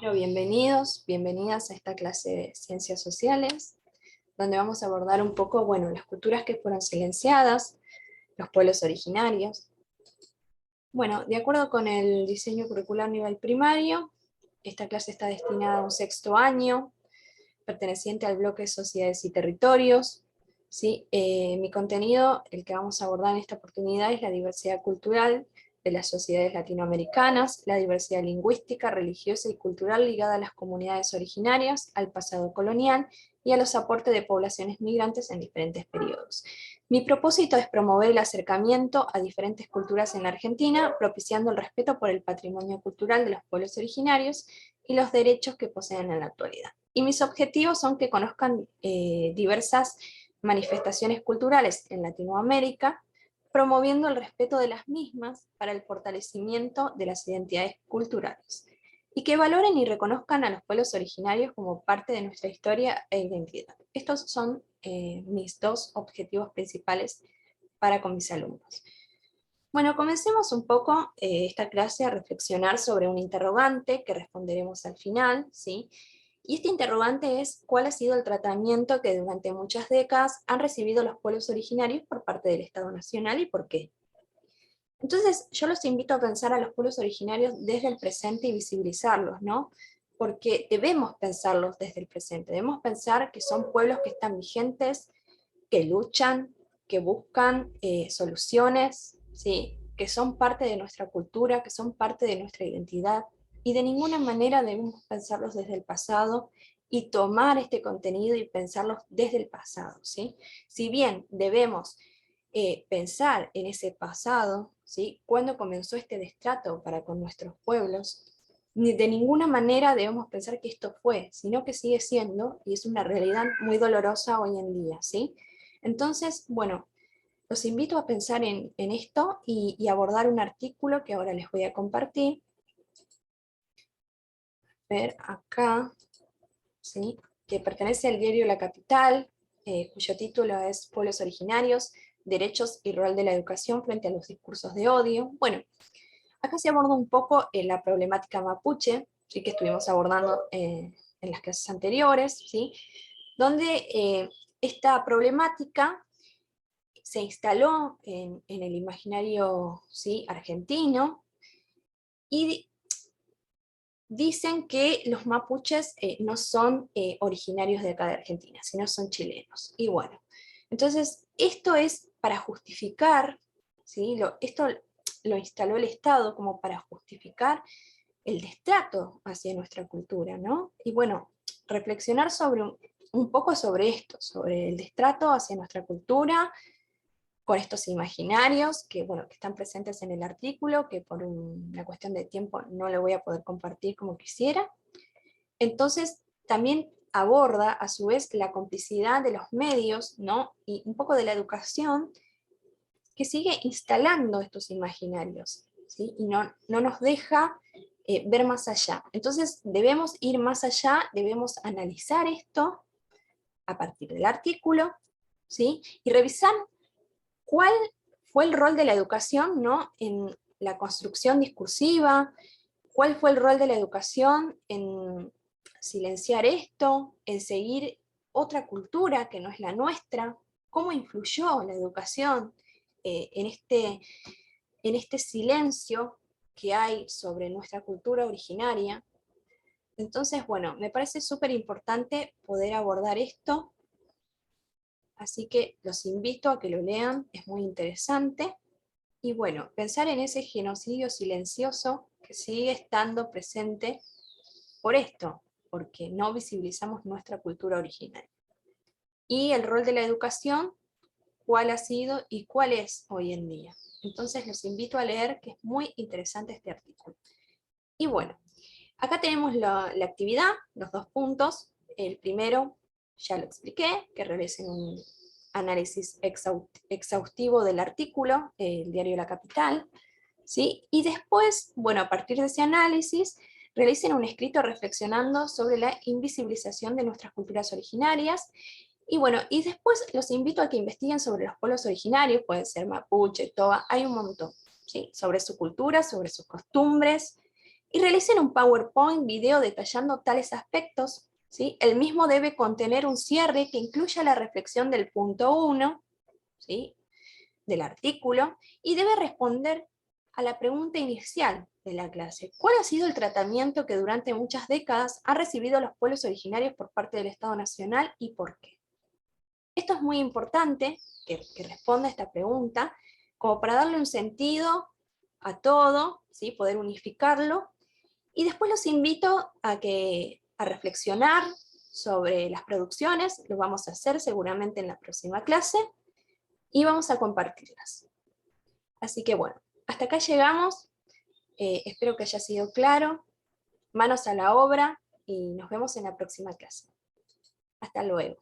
Bueno, bienvenidos, bienvenidas a esta clase de Ciencias Sociales, donde vamos a abordar un poco, bueno, las culturas que fueron silenciadas, los pueblos originarios. Bueno, de acuerdo con el diseño curricular nivel primario, esta clase está destinada a un sexto año, perteneciente al bloque Sociedades y Territorios. ¿Sí? Mi contenido, el que vamos a abordar en esta oportunidad, es la diversidad cultural de las sociedades latinoamericanas, la diversidad lingüística, religiosa y cultural ligada a las comunidades originarias, al pasado colonial y a los aportes de poblaciones migrantes en diferentes periodos. Mi propósito es promover el acercamiento a diferentes culturas en la Argentina, propiciando el respeto por el patrimonio cultural de los pueblos originarios y los derechos que poseen en la actualidad. Y mis objetivos son que conozcan diversas manifestaciones culturales en Latinoamérica, promoviendo el respeto de las mismas para el fortalecimiento de las identidades culturales, y que valoren y reconozcan a los pueblos originarios como parte de nuestra historia e identidad. Estos son mis dos objetivos principales para con mis alumnos. Bueno, comencemos un poco esta clase a reflexionar sobre un interrogante que responderemos al final, ¿sí? Y este interrogante es: ¿cuál ha sido el tratamiento que durante muchas décadas han recibido los pueblos originarios por parte del Estado Nacional y por qué? Entonces, yo los invito a pensar a los pueblos originarios desde el presente y visibilizarlos, ¿no? Porque debemos pensarlos desde el presente, debemos pensar que son pueblos que están vigentes, que luchan, que buscan soluciones, ¿sí? Que son parte de nuestra cultura, que son parte de nuestra identidad, y de ninguna manera debemos pensarlos desde el pasado y tomar este contenido y pensarlos desde el pasado, ¿sí? Si bien debemos pensar en ese pasado, ¿sí? Cuándo comenzó este destrato para con nuestros pueblos, ni de ninguna manera debemos pensar que esto fue, sino que sigue siendo, y es una realidad muy dolorosa hoy en día, ¿sí? Entonces, bueno, los invito a pensar en esto y abordar un artículo que ahora les voy a compartir. Ver acá, ¿sí? Que pertenece al diario La Capital, cuyo título es Pueblos Originarios, Derechos y Rol de la Educación frente a los discursos de odio. Bueno, acá se aborda un poco la problemática mapuche, ¿sí? Que estuvimos abordando en las clases anteriores, ¿sí? Donde esta problemática se instaló en el imaginario, ¿sí? Argentino, y dicen que los mapuches no son originarios de acá de Argentina, sino son chilenos. Y bueno, entonces esto es para justificar, ¿sí? Esto lo instaló el Estado como para justificar el destrato hacia nuestra cultura, ¿no? Y bueno, reflexionar sobre un poco sobre esto, sobre el destrato hacia nuestra cultura, con estos imaginarios que, bueno, que están presentes en el artículo, que por una cuestión de tiempo no le voy a poder compartir como quisiera. Entonces, también aborda a su vez la complicidad de los medios, ¿no? Y un poco de la educación que sigue instalando estos imaginarios, ¿sí? Y no nos deja ver más allá. Entonces, debemos ir más allá, debemos analizar esto a partir del artículo, ¿sí? Y revisar cuál fue el rol de la educación, ¿no? En la construcción discursiva, cuál fue el rol de la educación en silenciar esto, en seguir otra cultura que no es la nuestra, cómo influyó la educación en este silencio que hay sobre nuestra cultura originaria. Entonces, bueno, me parece súper importante poder abordar esto, así que los invito a que lo lean, es muy interesante. Y bueno, pensar en ese genocidio silencioso que sigue estando presente por esto, porque no visibilizamos nuestra cultura original. Y el rol de la educación, cuál ha sido y cuál es hoy en día. Entonces los invito a leer, que es muy interesante este artículo. Y bueno, acá tenemos la actividad, los dos puntos. El primero, ya lo expliqué, que realicen un análisis exhaustivo del artículo, el diario La Capital, ¿sí? Y después, bueno, a partir de ese análisis, realicen un escrito reflexionando sobre la invisibilización de nuestras culturas originarias. Y bueno, y después los invito a que investiguen sobre los pueblos originarios, pueden ser mapuche, toba, hay un montón, ¿sí? Sobre su cultura, sobre sus costumbres, y realicen un PowerPoint video detallando tales aspectos, ¿sí? El mismo debe contener un cierre que incluya la reflexión del punto 1, ¿sí? Del artículo, y debe responder a la pregunta inicial de la clase. ¿Cuál ha sido el tratamiento que durante muchas décadas han recibido los pueblos originarios por parte del Estado Nacional y por qué? Esto es muy importante, que responda a esta pregunta, como para darle un sentido a todo, ¿sí? Poder unificarlo. Y después los invito a reflexionar sobre las producciones, lo vamos a hacer seguramente en la próxima clase, y vamos a compartirlas. Así que bueno, hasta acá llegamos, espero que haya sido claro, manos a la obra, y nos vemos en la próxima clase. Hasta luego.